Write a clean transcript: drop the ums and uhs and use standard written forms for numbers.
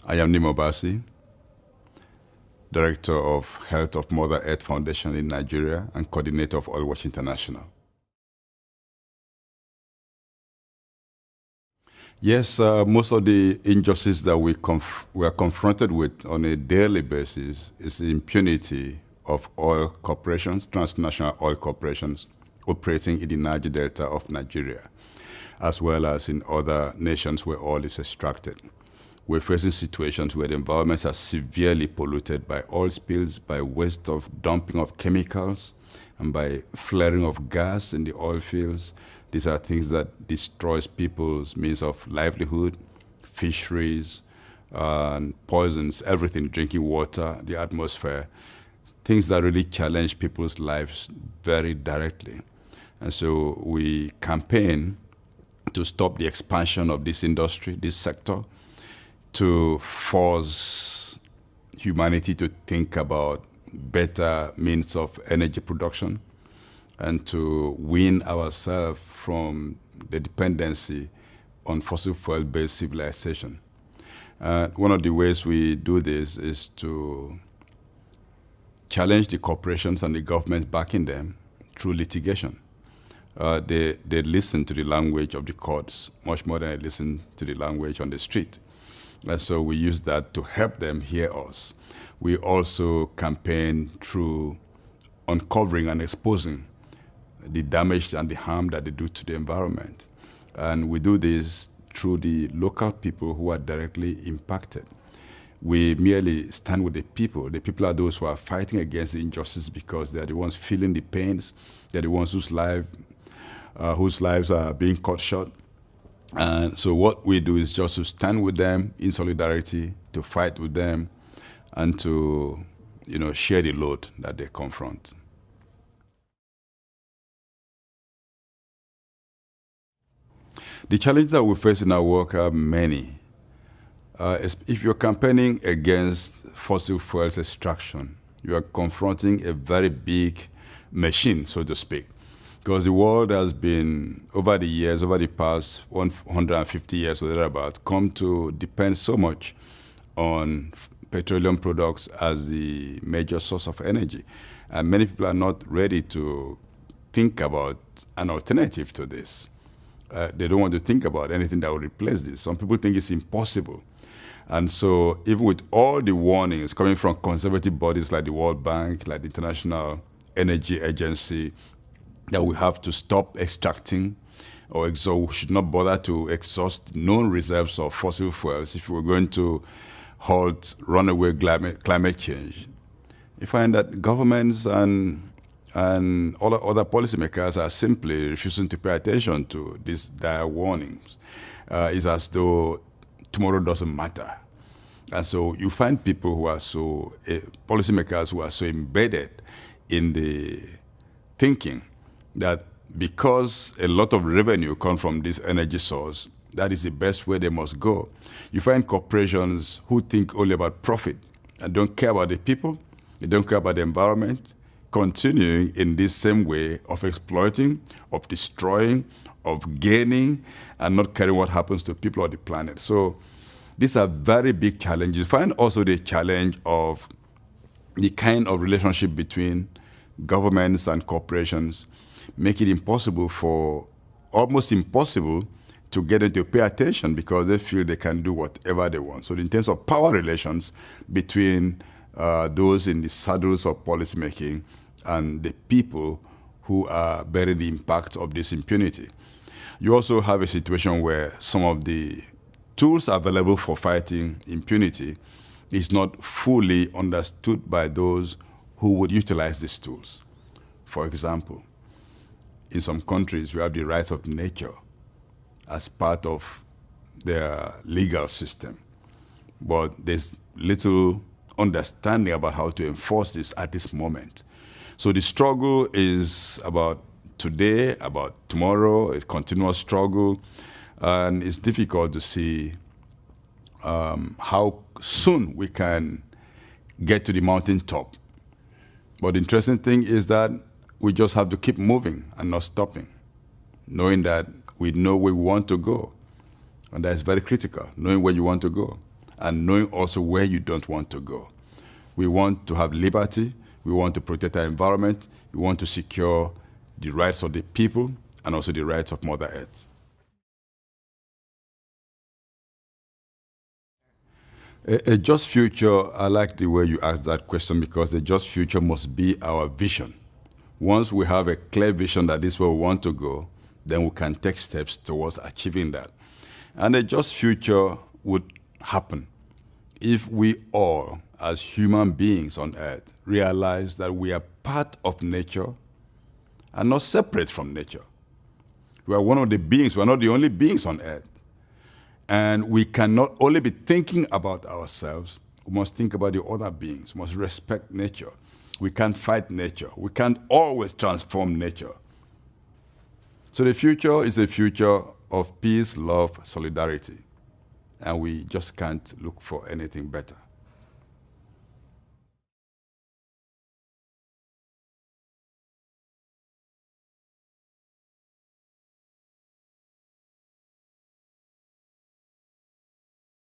I am Nnimmo Bassey, Director of Health of Mother Earth Foundation in Nigeria and Coordinator of Oil Watch International. Yes, most of the injustices that we are confronted with on a daily basis is the impunity of oil corporations, transnational oil corporations operating in the Niger Delta of Nigeria, as well as in other nations where oil is extracted. We're facing situations where the environments are severely polluted by oil spills, by waste of dumping of chemicals, and by flaring of gas in the oil fields. These are things that destroys people's means of livelihood, fisheries, and poisons everything, drinking water, the atmosphere, things that really challenge people's lives very directly. And so we campaign to stop the expansion of this industry, this sector, to force humanity to think about better means of energy production and to wean ourselves from the dependency on fossil fuel-based civilization. One of the ways we do this is to challenge the corporations and the government backing them through litigation. They listen to the language of the courts much more than they listen to the language on the street. And so we use that to help them hear us. We also campaign through uncovering and exposing the damage and the harm that they do to the environment. And we do this through the local people who are directly impacted. We merely stand with the people. The people are those who are fighting against the injustice because they are the ones feeling the pains. They're the ones whose lives are being cut short. And so what we do is just to stand with them in solidarity, to fight with them, and to share the load that they confront. The challenges that we face in our work are many. If you're campaigning against fossil fuels extraction, you are confronting a very big machine, so to speak. Because the world has been, over the years, over the past 150 years or thereabouts, come to depend so much on petroleum products as the major source of energy. And many people are not ready to think about an alternative to this. They don't want to think about anything that will replace this. Some people think it's impossible. And so even with all the warnings coming from conservative bodies like the World Bank, like the International Energy Agency, that we have to stop extracting or we should not bother to exhaust known reserves of fossil fuels if we're going to halt runaway climate change. You find that governments and all other policymakers are simply refusing to pay attention to these dire warnings. It's as though tomorrow doesn't matter. And so you find people who are policymakers who are so embedded in the thinking that because a lot of revenue comes from this energy source, that is the best way they must go. You find corporations who think only about profit and don't care about the people, they don't care about the environment, continuing in this same way of exploiting, of destroying, of gaining, and not caring what happens to people on the planet. So these are very big challenges. You find also the challenge of the kind of relationship between governments and corporations make it almost impossible to get them to pay attention because they feel they can do whatever they want. So in terms of power relations between those in the saddles of policymaking and the people who are bearing the impact of this impunity. You also have a situation where some of the tools available for fighting impunity is not fully understood by those who would utilize these tools. For example, in some countries, we have the rights of nature as part of their legal system. But there's little understanding about how to enforce this at this moment. So the struggle is about today, about tomorrow, a continuous struggle, and it's difficult to see how soon we can get to the mountaintop. But the interesting thing is that we just have to keep moving and not stopping, knowing that we know where we want to go. And that's very critical, knowing where you want to go. and knowing also where you don't want to go. We want to have liberty. We want to protect our environment. We want to secure the rights of the people and also the rights of Mother Earth. A just future, I like the way you asked that question, because a just future must be our vision. Once we have a clear vision that this is where we want to go, then we can take steps towards achieving that. And a just future would happen if we all, as human beings on earth, realize that we are part of nature and not separate from nature. We are one of the beings, we are not the only beings on earth. And we cannot only be thinking about ourselves, we must think about the other beings, we must respect nature. We can't fight nature. We can't always transform nature. So the future is a future of peace, love, solidarity. And we just can't look for anything better.